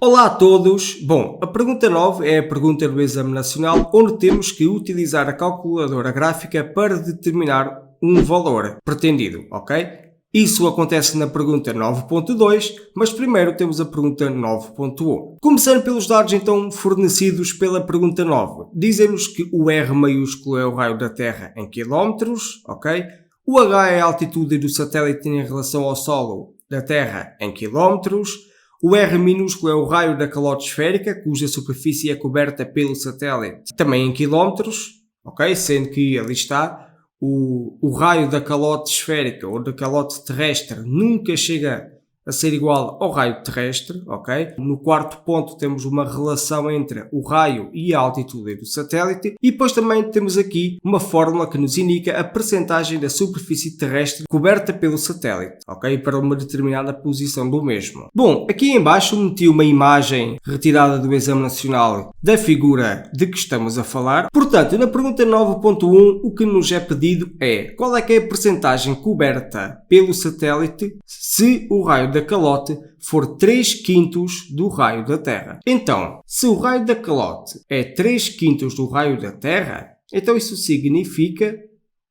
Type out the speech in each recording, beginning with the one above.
Olá a todos! Bom, a pergunta 9 é a pergunta do Exame Nacional, onde temos que utilizar a calculadora gráfica para determinar um valor pretendido, ok? Isso acontece na pergunta 9.2, mas primeiro temos a pergunta 9.1. Começando pelos dados então fornecidos pela pergunta 9. Dizem-nos que o R maiúsculo é o raio da Terra em quilómetros, ok? O H é a altitude do satélite em relação ao solo da Terra em quilómetros. O R minúsculo é o raio da calote esférica, cuja superfície é coberta pelo satélite, também em quilómetros, ok? Sendo que ali está, o raio da calote esférica ou da calote terrestre nunca chega a ser igual ao raio terrestre, ok? No quarto ponto temos uma relação entre o raio e a altitude do satélite e depois também temos aqui uma fórmula que nos indica a percentagem da superfície terrestre coberta pelo satélite, ok? Para uma determinada posição do mesmo. Bom, aqui em baixo meti uma imagem retirada do Exame Nacional da figura de que estamos a falar. Portanto, na pergunta 9.1 o que nos é pedido é qual é que é a percentagem coberta pelo satélite se o raio da calote for 3/5 do raio da Terra. Então, se o raio da calote é 3/5 do raio da Terra, então isso significa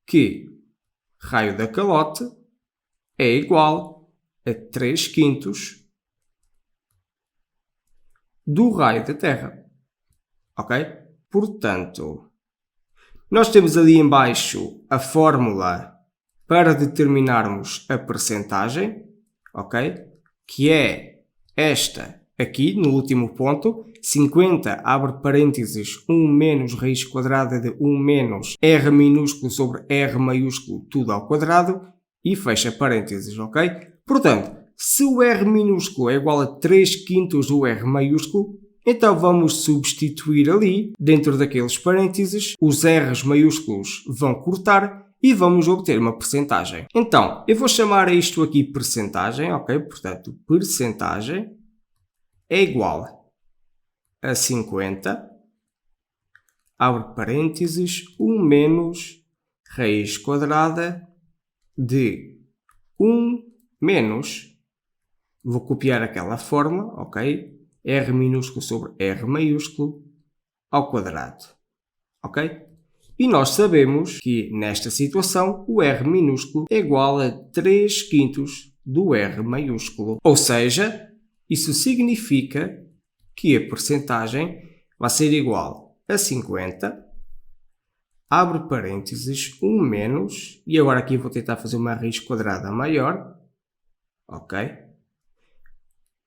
que raio da calote é igual a 3/5 do raio da Terra. Ok? Portanto, nós temos ali em baixo a fórmula para determinarmos a percentagem, ok? Que é esta aqui, no último ponto, 50, abre parênteses, 1 menos raiz quadrada de 1 menos R minúsculo sobre R maiúsculo, tudo ao quadrado, e fecha parênteses, ok? Portanto, se o R minúsculo é igual a 3/5 do R maiúsculo, então vamos substituir ali, dentro daqueles parênteses, os R's maiúsculos vão cortar e vamos obter uma percentagem. Então, eu vou chamar a isto aqui percentagem, ok? Portanto, percentagem é igual a 50, abre parênteses, 1 menos raiz quadrada de 1 menos, vou copiar aquela fórmula, ok? R minúsculo sobre R maiúsculo ao quadrado, ok? E nós sabemos que, nesta situação, o R minúsculo é igual a 3/5 do R maiúsculo. Ou seja, isso significa que a percentagem vai ser igual a 50, abre parênteses, 1 menos, e agora aqui vou tentar fazer uma raiz quadrada maior, ok?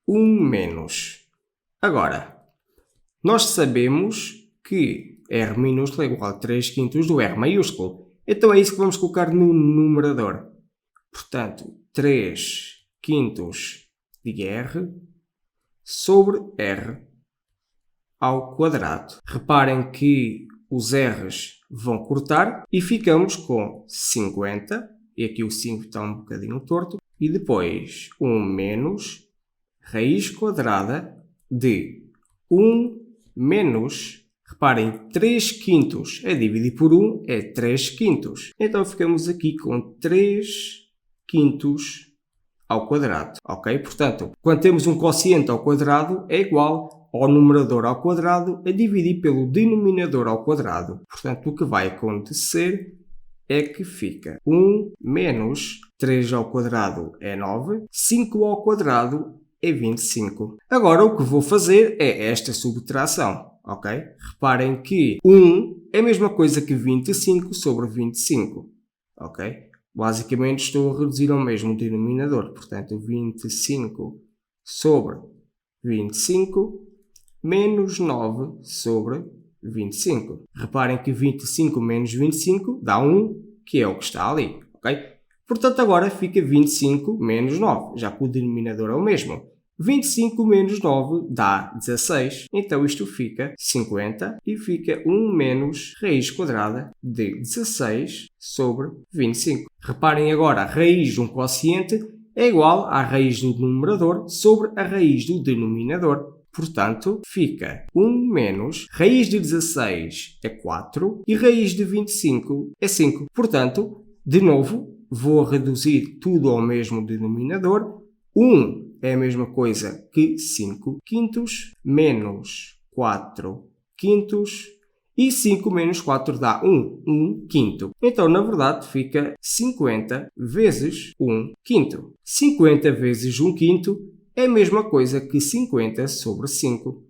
1 menos. Agora, nós sabemos que R minúsculo é igual a 3/5 do R maiúsculo. Então é isso que vamos colocar no numerador. Portanto, 3/5 de R sobre R ao quadrado. Reparem que os R's vão cortar e ficamos com 50, e aqui o 5 está um bocadinho torto, e depois 1 menos raiz quadrada de 1 menos, reparem, 3/5 a dividir por 1 é 3/5. Então ficamos aqui com 3/5 ao quadrado, ok? Portanto, quando temos um quociente ao quadrado é igual ao numerador ao quadrado a dividir pelo denominador ao quadrado. Portanto, o que vai acontecer é que fica 1 menos 3 ao quadrado é 9, 5 ao quadrado é 25. Agora o que vou fazer é esta subtração, ok? Reparem que 1 é a mesma coisa que 25 sobre 25, ok? Basicamente estou a reduzir ao mesmo denominador, portanto 25 sobre 25 menos 9 sobre 25. Reparem que 25 menos 25 dá 1, que é o que está ali, ok? Portanto, agora fica 25 menos 9, já que o denominador é o mesmo. 25 menos 9 dá 16, então isto fica 50 e fica 1 menos raiz quadrada de 16 sobre 25. Reparem agora, a raiz de um quociente é igual à raiz do numerador sobre a raiz do denominador. Portanto, fica 1 menos raiz de 16 é 4 e raiz de 25 é 5. Portanto, de novo, vou reduzir tudo ao mesmo denominador. 1 é a mesma coisa que 5 quintos menos 4 quintos e 5 menos 4 dá 1 quinto. Então, na verdade, fica 50 vezes 1 quinto. 50 vezes 1 quinto é a mesma coisa que 50 sobre 5.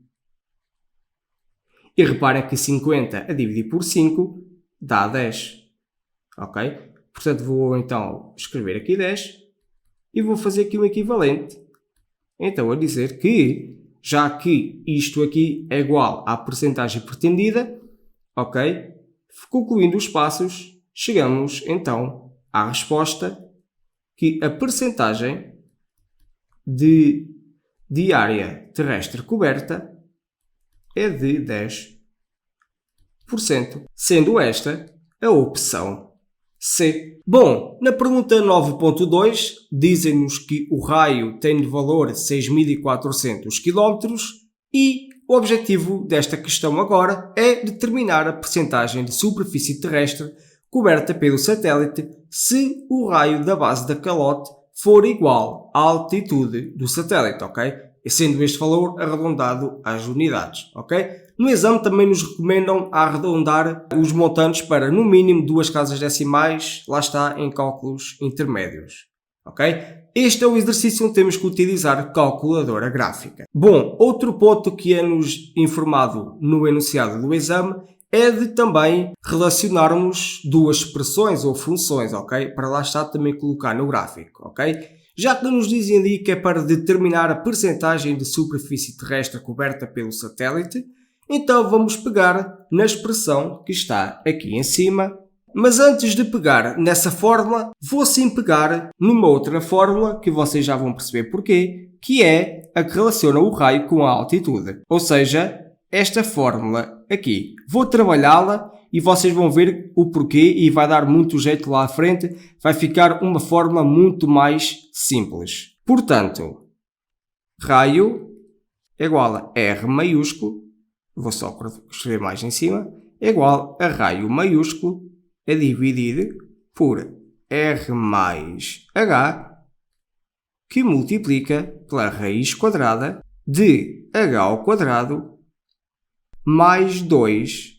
E reparem que 50 a dividir por 5 dá 10. Ok? Portanto, vou então escrever aqui 10 e vou fazer aqui um equivalente. Então, a dizer que, já que isto aqui é igual à percentagem pretendida, ok? Concluindo os passos, chegamos então à resposta que a percentagem de área terrestre coberta é de 10%, sendo esta a opção C. Bom, na pergunta 9.2 dizem-nos que o raio tem de valor 6.400 km e o objetivo desta questão agora é determinar a percentagem de superfície terrestre coberta pelo satélite se o raio da base da calote for igual à altitude do satélite, ok? E sendo este valor arredondado às unidades, ok? No exame também nos recomendam arredondar os montantes para no mínimo 2 casas decimais, lá está, em cálculos intermédios, ok? Este é o exercício onde temos que utilizar calculadora gráfica. Bom, outro ponto que é-nos informado no enunciado do exame é de também relacionarmos duas expressões ou funções, ok? Para lá está também colocar no gráfico, ok? Já que nos dizem ali que é para determinar a percentagem de superfície terrestre coberta pelo satélite, então vamos pegar na expressão que está aqui em cima. Mas antes de pegar nessa fórmula, vou sim pegar numa outra fórmula que vocês já vão perceber porquê, que é a que relaciona o raio com a altitude. Ou seja, esta fórmula aqui. Vou trabalhá-la e vocês vão ver o porquê e vai dar muito jeito lá à frente. Vai ficar uma fórmula muito mais simples. Portanto, raio é igual a R maiúsculo, vou só escrever mais em cima, é igual a raio maiúsculo a dividir por R mais H, que multiplica pela raiz quadrada de H ao quadrado mais 2HR.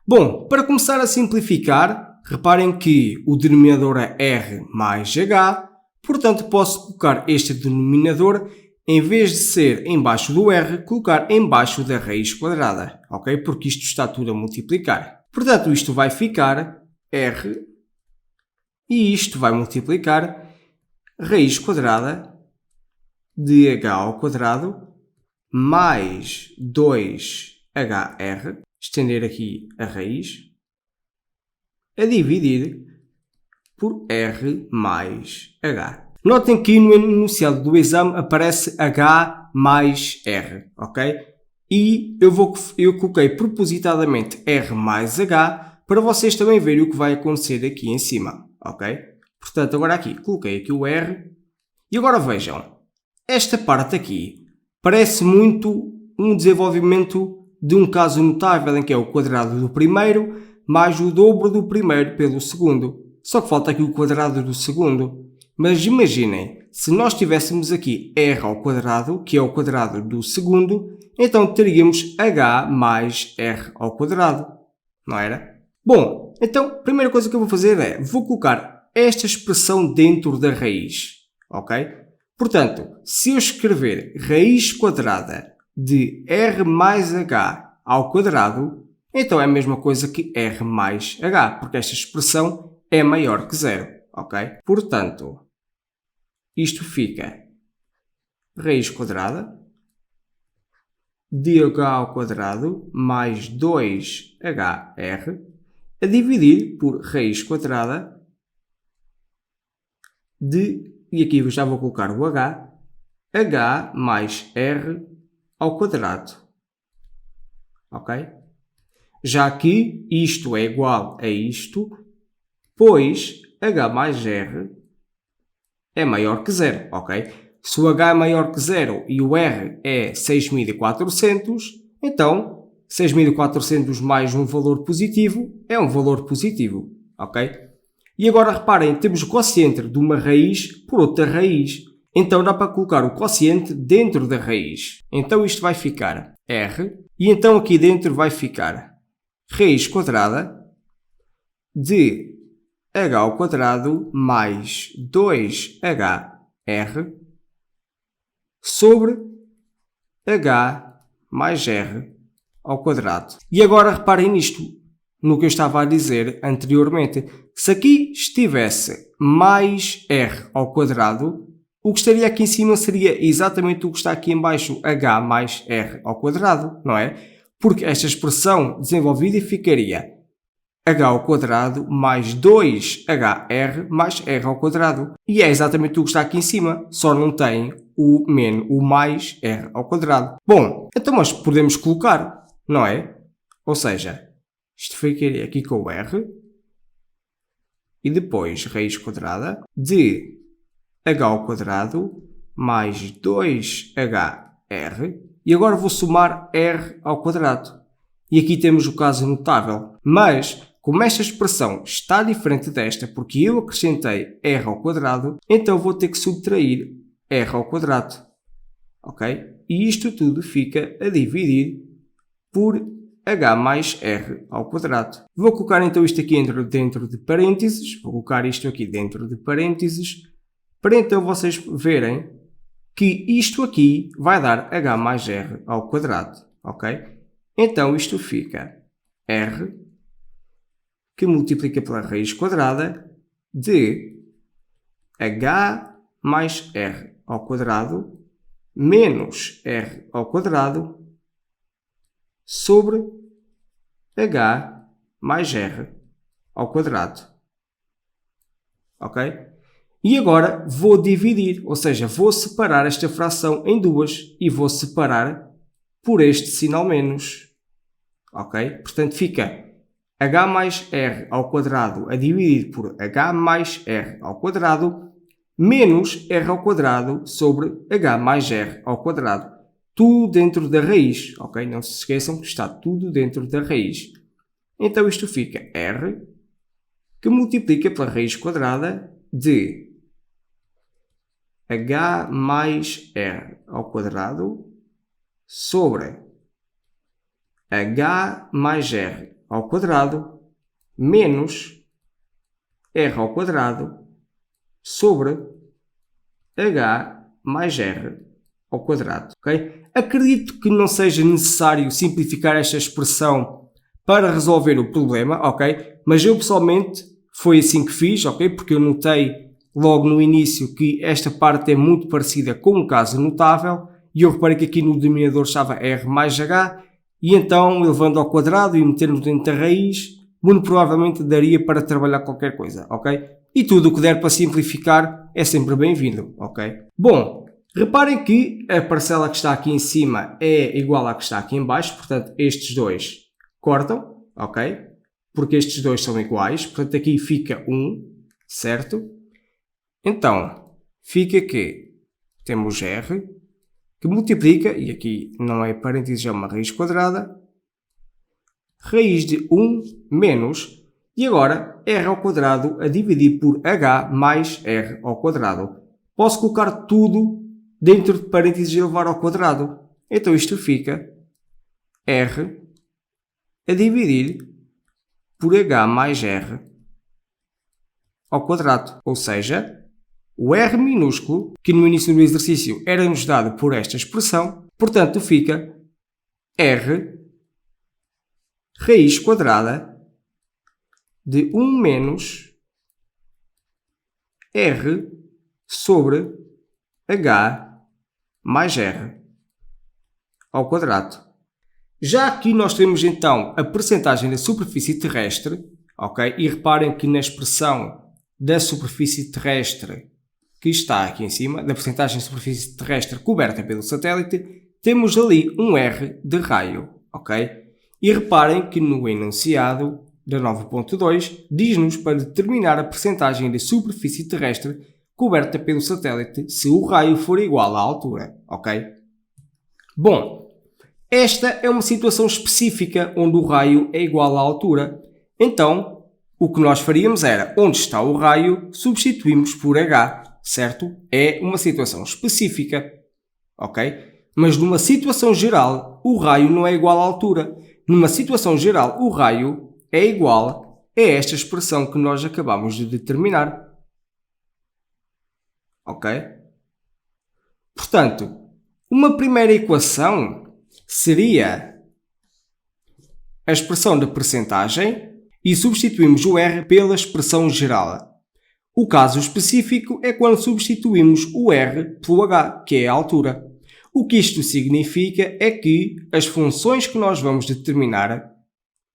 Bom, para começar a simplificar, reparem que o denominador é R mais H, portanto posso colocar este denominador, em vez de ser embaixo do R, colocar embaixo da raiz quadrada, ok? Porque isto está tudo a multiplicar. Portanto, isto vai ficar R e isto vai multiplicar raiz quadrada de H ao quadrado mais 2HR, estender aqui a raiz, a dividir por R mais H. Notem que no enunciado do exame aparece H mais R, ok? E eu coloquei propositadamente R mais H para vocês também verem o que vai acontecer aqui em cima, ok? Portanto, agora aqui, coloquei aqui o R. E agora vejam, esta parte aqui parece muito um desenvolvimento de um caso notável em que é o quadrado do primeiro mais o dobro do primeiro pelo segundo. Só que falta aqui o quadrado do segundo. Mas imaginem, se nós tivéssemos aqui R ao quadrado, que é o quadrado do segundo, então teríamos H mais R ao quadrado, não era? Bom, então a primeira coisa que eu vou fazer é, vou colocar esta expressão dentro da raiz, ok? Portanto, se eu escrever raiz quadrada de R mais H ao quadrado, então é a mesma coisa que R mais H, porque esta expressão é maior que zero, ok? Portanto, isto fica raiz quadrada de H ao quadrado mais 2HR a dividir por raiz quadrada de, e aqui já vou colocar o H mais R ao quadrado, ok? Já que isto é igual a isto, pois H mais R é maior que zero, ok? Se o H é maior que zero e o R é 6.400, então 6.400 mais um valor positivo é um valor positivo, ok? E agora reparem, temos o quociente de uma raiz por outra raiz. Então dá para colocar o quociente dentro da raiz. Então isto vai ficar r, e então aqui dentro vai ficar raiz quadrada de h ao quadrado mais 2hr sobre h mais r ao quadrado. E agora reparem nisto, no que eu estava a dizer anteriormente. Se aqui estivesse mais r ao quadrado, o que estaria aqui em cima seria exatamente o que está aqui em baixo, h mais r ao quadrado, não é? Porque esta expressão desenvolvida ficaria h ao quadrado mais 2hr mais r ao quadrado. E é exatamente o que está aqui em cima, só não tem o mais r ao quadrado. Bom, então mas podemos colocar, não é? Ou seja, isto ficaria aqui com o r, e depois raiz quadrada de h ao quadrado mais 2hr, e agora vou somar r ao quadrado. E aqui temos o caso notável, mas como esta expressão está diferente desta, porque eu acrescentei r ao quadrado, então vou ter que subtrair r ao quadrado. Ok? E isto tudo fica a dividir por h mais r ao quadrado. Vou colocar então isto aqui dentro de parênteses, vou colocar isto aqui dentro de parênteses, para então vocês verem que isto aqui vai dar h mais r ao quadrado. Ok? Então isto fica r, que multiplica pela raiz quadrada de h mais r ao quadrado menos r ao quadrado sobre h mais r ao quadrado. Ok? E agora vou dividir, ou seja, vou separar esta fração em duas e vou separar por este sinal menos. Ok? Portanto, fica h mais r ao quadrado a dividir por h mais r ao quadrado menos r ao quadrado sobre h mais r ao quadrado. Tudo dentro da raiz, ok? Não se esqueçam que está tudo dentro da raiz. Então isto fica r, que multiplica pela raiz quadrada de h mais r ao quadrado sobre h mais r ao quadrado menos r ao quadrado sobre h mais r ao quadrado. Okay? Acredito que não seja necessário simplificar esta expressão para resolver o problema, ok? Mas eu pessoalmente foi assim que fiz, ok? Porque eu notei logo no início que esta parte é muito parecida com um caso notável e eu reparei que aqui no denominador estava r mais h e então, elevando ao quadrado e metendo dentro da raiz, muito provavelmente daria para trabalhar qualquer coisa, ok? E tudo o que der para simplificar é sempre bem-vindo, ok? Bom, reparem que a parcela que está aqui em cima é igual à que está aqui em baixo, portanto estes dois cortam, ok? Porque estes dois são iguais, portanto aqui fica 1, certo? Então, fica que temos r, que multiplica, e aqui não é parênteses, é uma raiz quadrada, raiz de 1 menos, e agora r ao quadrado a dividir por h mais r ao quadrado. Posso colocar tudo dentro de parênteses e elevar ao quadrado. Então isto fica r a dividir por h mais r ao quadrado. Ou seja, o r minúsculo, que no início do exercício era-nos dado por esta expressão, portanto fica r raiz quadrada de 1 menos r sobre h mais r ao quadrado. Já aqui nós temos então a percentagem da superfície terrestre, ok? E reparem que na expressão da superfície terrestre que está aqui em cima, da percentagem de superfície terrestre coberta pelo satélite, temos ali um r de raio, ok? E reparem que no enunciado da 9.2 diz-nos para determinar a percentagem de superfície terrestre coberta pelo satélite se o raio for igual à altura, ok? Bom, esta é uma situação específica onde o raio é igual à altura. Então, o que nós faríamos era, onde está o raio, substituímos por h, certo? É uma situação específica, ok? Mas numa situação geral, o raio não é igual à altura. Numa situação geral, o raio é igual a esta expressão que nós acabamos de determinar. Ok? Portanto, uma primeira equação seria a expressão da percentagem e substituímos o R pela expressão geral. O caso específico é quando substituímos o R pelo H, que é a altura. O que isto significa é que as funções que nós vamos determinar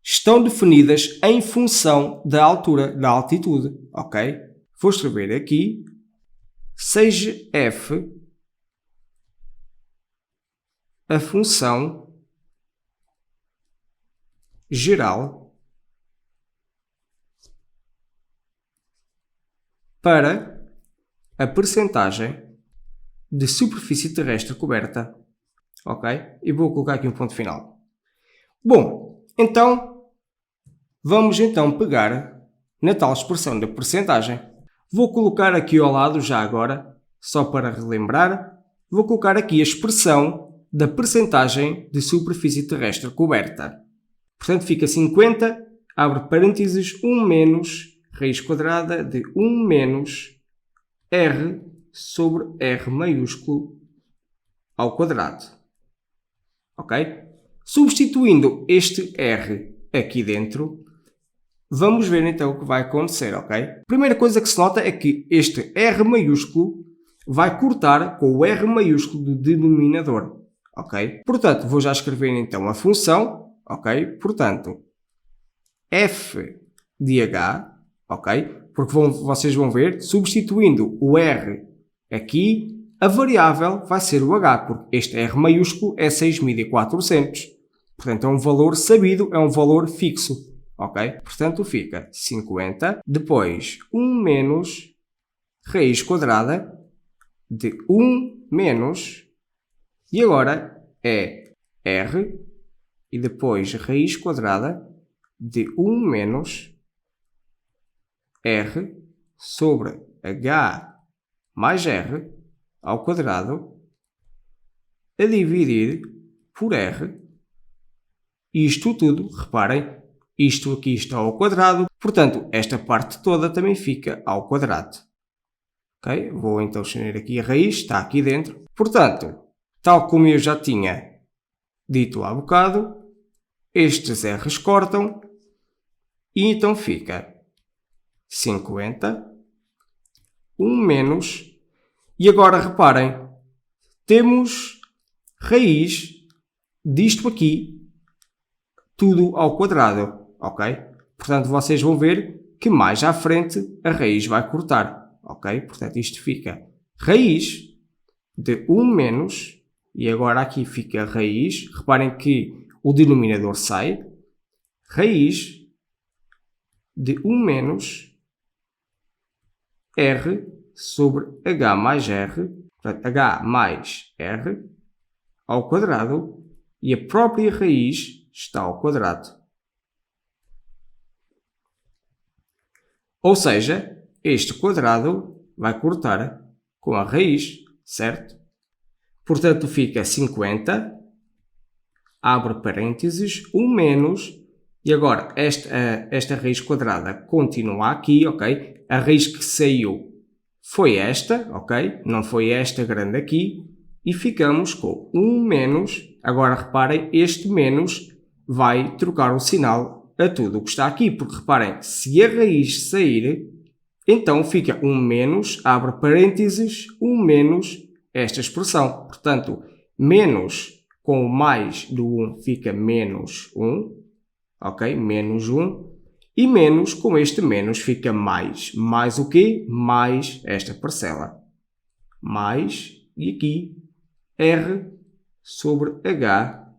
estão definidas em função da altura, da altitude, ok? Vou escrever aqui, seja f a função geral para a percentagem de superfície terrestre coberta, ok? E vou colocar aqui um ponto final. Bom, então, vamos então pegar na tal expressão da percentagem. Vou colocar aqui ao lado, já agora, só para relembrar, vou colocar aqui a expressão da percentagem de superfície terrestre coberta. Portanto, fica 50, abre parênteses, 1 menos raiz quadrada de 1 menos R sobre R maiúsculo ao quadrado. Ok? Substituindo este R aqui dentro, vamos ver então o que vai acontecer, ok? A primeira coisa que se nota é que este R maiúsculo vai cortar com o R maiúsculo do denominador, ok? Portanto, vou já escrever então a função, ok? Portanto, f de h, ok? Porque vocês vão ver, substituindo o R aqui, a variável vai ser o h, porque este R maiúsculo é 6.400. Portanto, é um valor sabido, é um valor fixo. Ok? Portanto, fica 50, depois 1 menos raiz quadrada de 1 menos, e agora é R, e depois raiz quadrada de 1 menos R sobre H mais R ao quadrado a dividir por R. Isto tudo, reparem, isto aqui está ao quadrado, portanto, esta parte toda também fica ao quadrado. Ok? Vou então escrever aqui a raiz, está aqui dentro. Portanto, tal como eu já tinha dito há bocado, estes R's cortam e então fica 50, 1 menos, e agora reparem, temos raiz disto aqui, tudo ao quadrado, ok? Portanto, vocês vão ver que mais à frente a raiz vai cortar, ok? Portanto, isto fica raiz de 1 menos, e agora aqui fica raiz, reparem que o denominador sai, raiz de 1 menos R sobre H mais R, portanto, H mais R ao quadrado, e a própria raiz está ao quadrado. Ou seja, este quadrado vai cortar com a raiz, certo? Portanto, fica 50, abre parênteses, 1 menos, e agora esta raiz quadrada continua aqui, ok? A raiz que saiu foi esta, ok? Não foi esta grande aqui, e ficamos com 1 menos. Agora reparem, este menos vai trocar o sinal a tudo o que está aqui, porque reparem, se a raiz sair, então fica 1 menos, abre parênteses, 1 menos esta expressão. Portanto, menos com o mais do 1 fica menos 1, ok? Menos 1. E menos com este menos fica mais. Mais o quê? Mais esta parcela. Mais, e aqui, R sobre H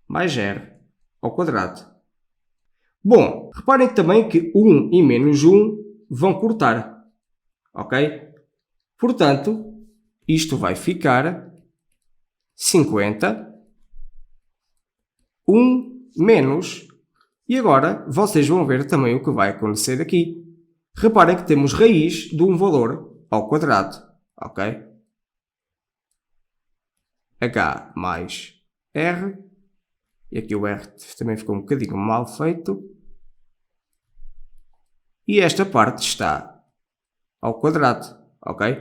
mais R ao quadrado. Bom, reparem também que 1 e menos 1 vão cortar, ok? Portanto, isto vai ficar 50, 1 menos, E agora vocês vão ver também o que vai acontecer aqui. Reparem que temos raiz de um valor ao quadrado, ok? H mais R, e aqui o R também ficou um bocadinho mal feito, e esta parte está ao quadrado, ok?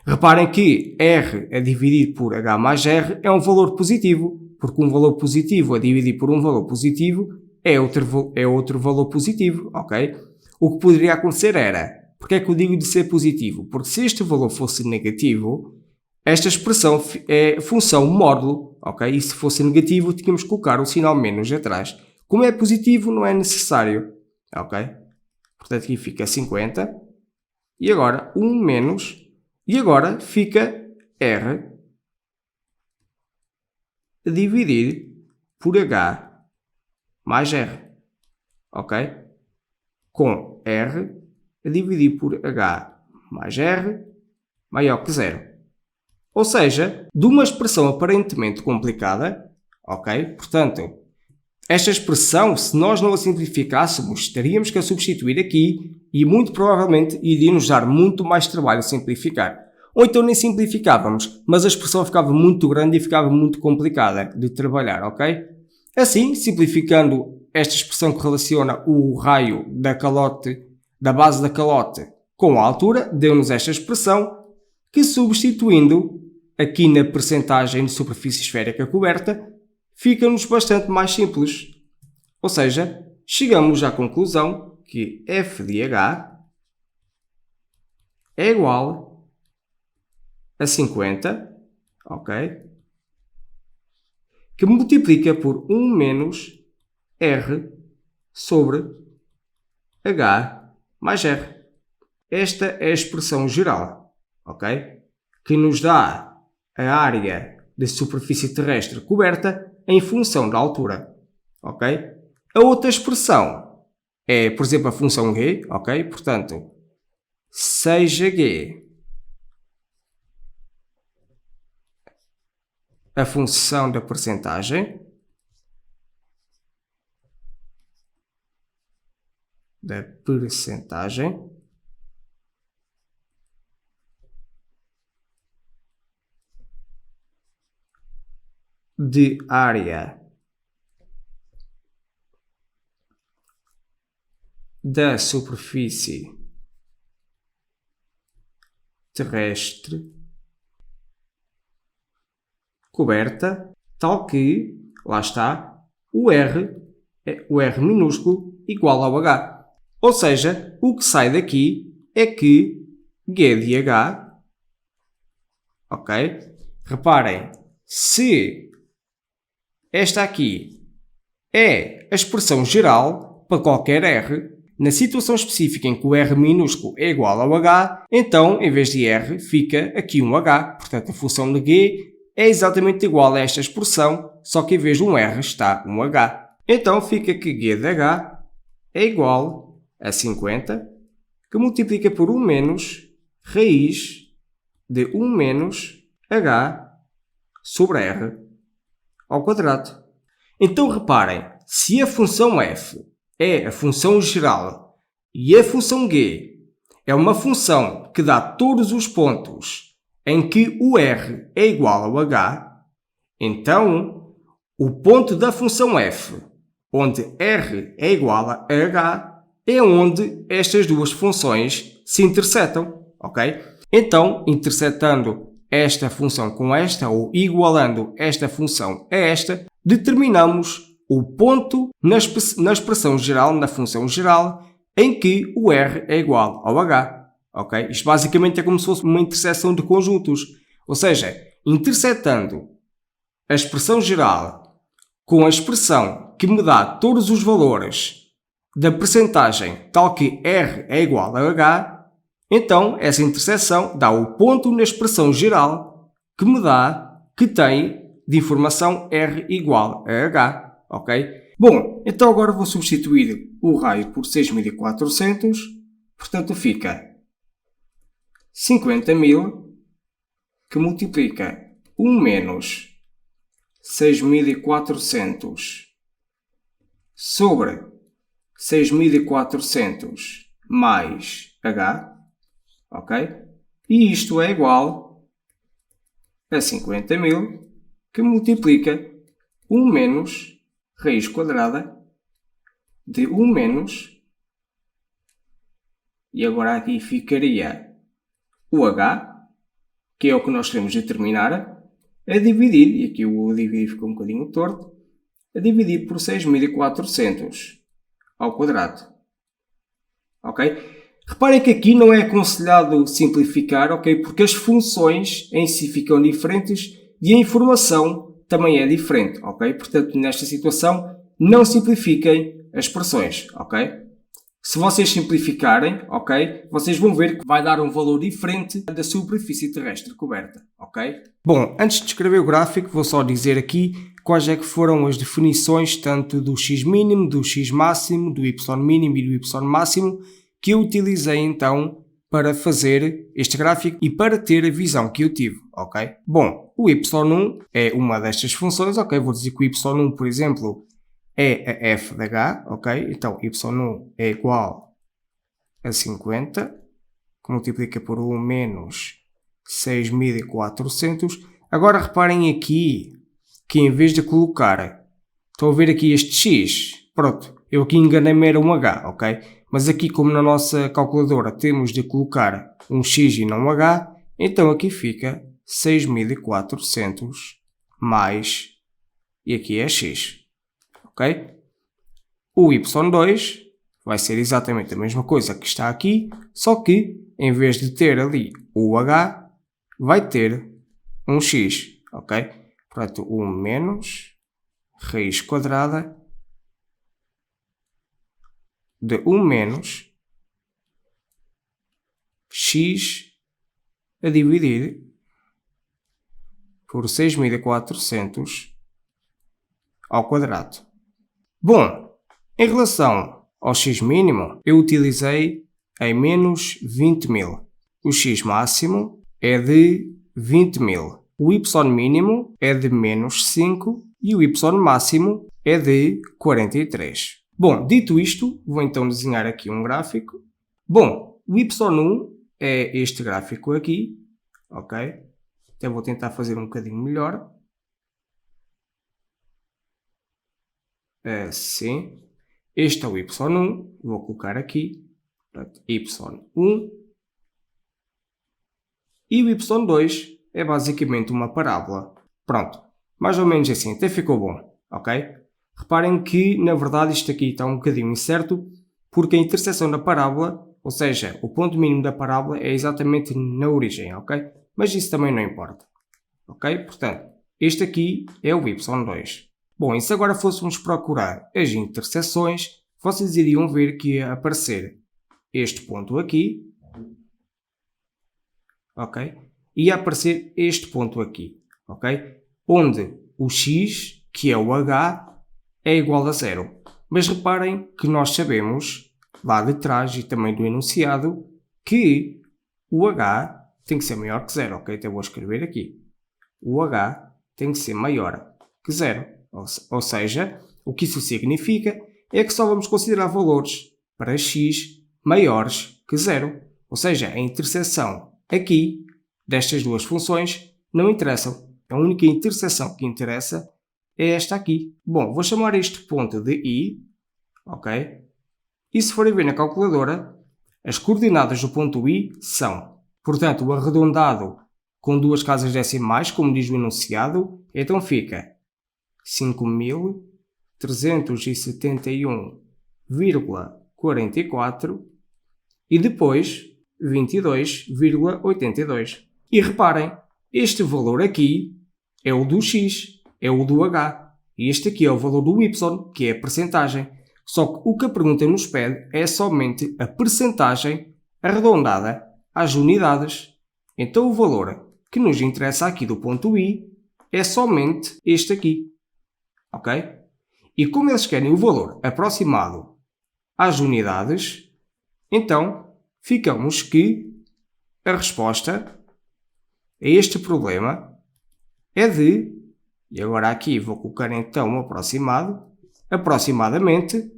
Reparem que R a dividir por H mais R é um valor positivo, porque um valor positivo a dividir por um valor positivo é outro valor positivo, ok? O que poderia acontecer era, porque é que eu digo de ser positivo? Porque se este valor fosse negativo, esta expressão é função módulo, ok? E se fosse negativo, tínhamos que colocar o sinal menos atrás. Como é positivo, não é necessário, ok? Portanto, aqui fica 50. E agora, 1 menos. E agora fica R a dividir por H mais R, ok? Com R a dividir por H mais R maior que 0. Ou seja, de uma expressão aparentemente complicada, ok? Portanto, esta expressão, se nós não a simplificássemos, teríamos que a substituir aqui e muito provavelmente iria nos dar muito mais trabalho simplificar. Ou então nem simplificávamos, mas a expressão ficava muito grande e ficava muito complicada de trabalhar, ok? Assim, simplificando esta expressão que relaciona o raio da calote, da base da calote com a altura, deu-nos esta expressão que, substituindo aqui na percentagem de superfície esférica coberta, fica-nos bastante mais simples. Ou seja, chegamos à conclusão que f de h é igual a 50, ok? Que multiplica por 1 menos R sobre H mais R. Esta é a expressão geral, ok? Que nos dá a área da superfície terrestre coberta em função da altura, ok? A outra expressão é, por exemplo, a função G, ok? Portanto, seja G a função da percentagem de área da superfície terrestre coberta, tal que, lá está, o R minúsculo igual ao H. Ou seja, o que sai daqui é que G de H, ok? Reparem, se esta aqui é a expressão geral para qualquer R, na situação específica em que o R minúsculo é igual ao H, então, em vez de R, fica aqui um H. Portanto, a função de G é exatamente igual a esta expressão, só que em vez de um R está um H. Então, fica que G de H é igual a 50, que multiplica por 1 menos raiz de 1 menos H sobre R ao quadrado. Então, reparem, se a função f é a função geral e a função g é uma função que dá todos os pontos em que o r é igual ao h, então o ponto da função f, onde r é igual a h, é onde estas duas funções se intersetam, ok? Então, intersetando esta função com esta, ou igualando esta função a esta, determinamos o ponto na expressão geral, na função geral, em que o r é igual ao h. Okay? Isto basicamente é como se fosse uma interseção de conjuntos. Ou seja, intersetando a expressão geral com a expressão que me dá todos os valores da percentagem tal que r é igual a h, então essa interseção dá o ponto na expressão geral que tem de informação r igual a h. Ok? Bom, então agora vou substituir o raio por 6.400, portanto fica 50.000 que multiplica 1 menos 6.400 sobre 6.400 mais h, ok? E isto é igual a 50.000 que multiplica 1 menos raiz quadrada de 1 menos, e agora aqui ficaria o h, que é o que nós queremos determinar, a dividir, e aqui o dividir ficou um bocadinho torto, a dividir por 6.400 ao quadrado. Ok? Reparem que aqui não é aconselhado simplificar, ok? Porque as funções em si ficam diferentes e a informação também é diferente, ok? Portanto, nesta situação, não simplifiquem as expressões, ok? Se vocês simplificarem, ok, vocês vão ver que vai dar um valor diferente da superfície terrestre coberta, ok? Bom, antes de escrever o gráfico, vou só dizer aqui quais é que foram as definições tanto do x mínimo, do x máximo, do y mínimo e do y máximo que eu utilizei então para fazer este gráfico e para ter a visão que eu tive, ok? Bom, o y1 é uma destas funções, ok? Vou dizer que o y1, por exemplo, é a f de h, ok? Então, y1 é igual a 50, que multiplica por 1 menos 6.400. Agora reparem aqui que em vez de colocar, estão a ver aqui este x, pronto, eu aqui enganei-me, era um h, ok? Mas aqui, como na nossa calculadora temos de colocar um x e não um h, então aqui fica 6.400 mais, e aqui é x. Ok? O y2 vai ser exatamente a mesma coisa que está aqui, só que em vez de ter ali o h, vai ter um x, ok? Portanto, 1 menos raiz quadrada de 1 menos x a dividir por 6.400 ao quadrado. Bom, em relação ao x mínimo, eu utilizei em menos 20.000. O x máximo é de 20.000. O y mínimo é de menos 5 e o y máximo é de 43. Bom, dito isto, vou então desenhar aqui um gráfico. Bom, o y1 é este gráfico aqui, ok? Até vou tentar fazer um bocadinho melhor. Assim. Este é o y1, vou colocar aqui, portanto, y1. E o y2 é basicamente uma parábola. Pronto, mais ou menos assim, até ficou bom, ok? Reparem que, na verdade, isto aqui está um bocadinho incerto, porque a interseção da parábola, ou seja, o ponto mínimo da parábola é exatamente na origem, ok? Mas isso também não importa, ok? Portanto, este aqui é o y2. Bom, e se agora fôssemos procurar as interseções, vocês iriam ver que ia aparecer este ponto aqui, ok? Ia aparecer este ponto aqui, ok? Onde o x, que é o h, é igual a 0. Mas reparem que nós sabemos, lá de trás e também do enunciado, que o h tem que ser maior que 0, ok? Então vou escrever aqui. O h tem que ser maior que 0. Ou seja, o que isso significa é que só vamos considerar valores para x maiores que 0. Ou seja, a interseção aqui destas duas funções não interessam. A única interseção que interessa é esta aqui. Bom, vou chamar este ponto de I, ok? E se forem ver na calculadora, as coordenadas do ponto I são, portanto, o arredondado com duas casas decimais, como diz o enunciado, então fica 5.371,44 e depois 22,82. E reparem, este valor aqui é o do x, é o do h, e este aqui é o valor do y, que é a percentagem. Só que o que a pergunta nos pede é somente a percentagem arredondada às unidades. Então o valor que nos interessa aqui do ponto I é somente este aqui. Ok? E como eles querem o valor aproximado às unidades, então ficamos que a resposta a este problema é de, e agora aqui vou colocar então um aproximado, aproximadamente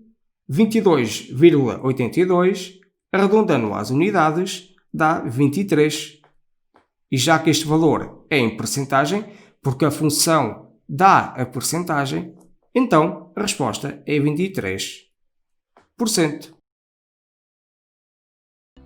22,82, arredondando às unidades, dá 23. E já que este valor é em percentagem, porque a função dá a percentagem, então a resposta é 23%.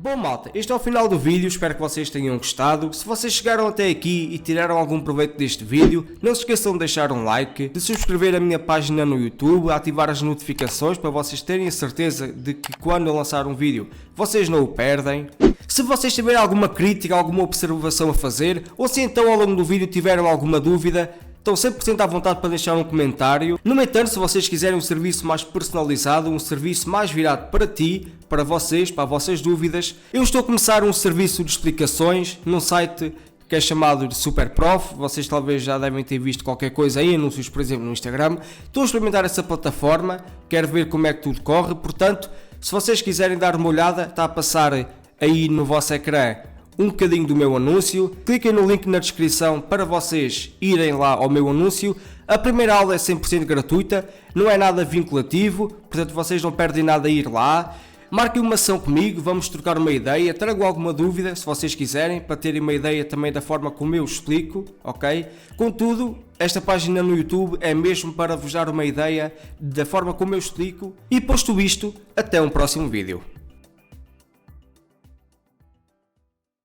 Bom malta, este é o final do vídeo, espero que vocês tenham gostado. Se vocês chegaram até aqui e tiraram algum proveito deste vídeo, não se esqueçam de deixar um like, de subscrever a minha página no YouTube, ativar as notificações para vocês terem a certeza de que quando eu lançar um vídeo, vocês não o perdem. Se vocês tiverem alguma crítica, alguma observação a fazer, ou se então ao longo do vídeo tiveram alguma dúvida, estão 100% à vontade para deixar um comentário. No entanto, se vocês quiserem um serviço mais personalizado, um serviço mais virado para ti, para vocês, para as vossas dúvidas, eu estou a começar um serviço de explicações num site que é chamado de SuperProf. Vocês talvez já devem ter visto qualquer coisa aí, anúncios por exemplo no Instagram. Estou a experimentar essa plataforma, quero ver como é que tudo corre, portanto, se vocês quiserem dar uma olhada, está a passar aí no vosso ecrã um bocadinho do meu anúncio, cliquem no link na descrição para vocês irem lá ao meu anúncio. A primeira aula é 100% gratuita, não é nada vinculativo, portanto vocês não perdem nada a ir lá. Marquem uma ação comigo, vamos trocar uma ideia, trago alguma dúvida se vocês quiserem, para terem uma ideia também da forma como eu explico, ok? Contudo, esta página no YouTube é mesmo para vos dar uma ideia da forma como eu explico. E posto isto, até um próximo vídeo.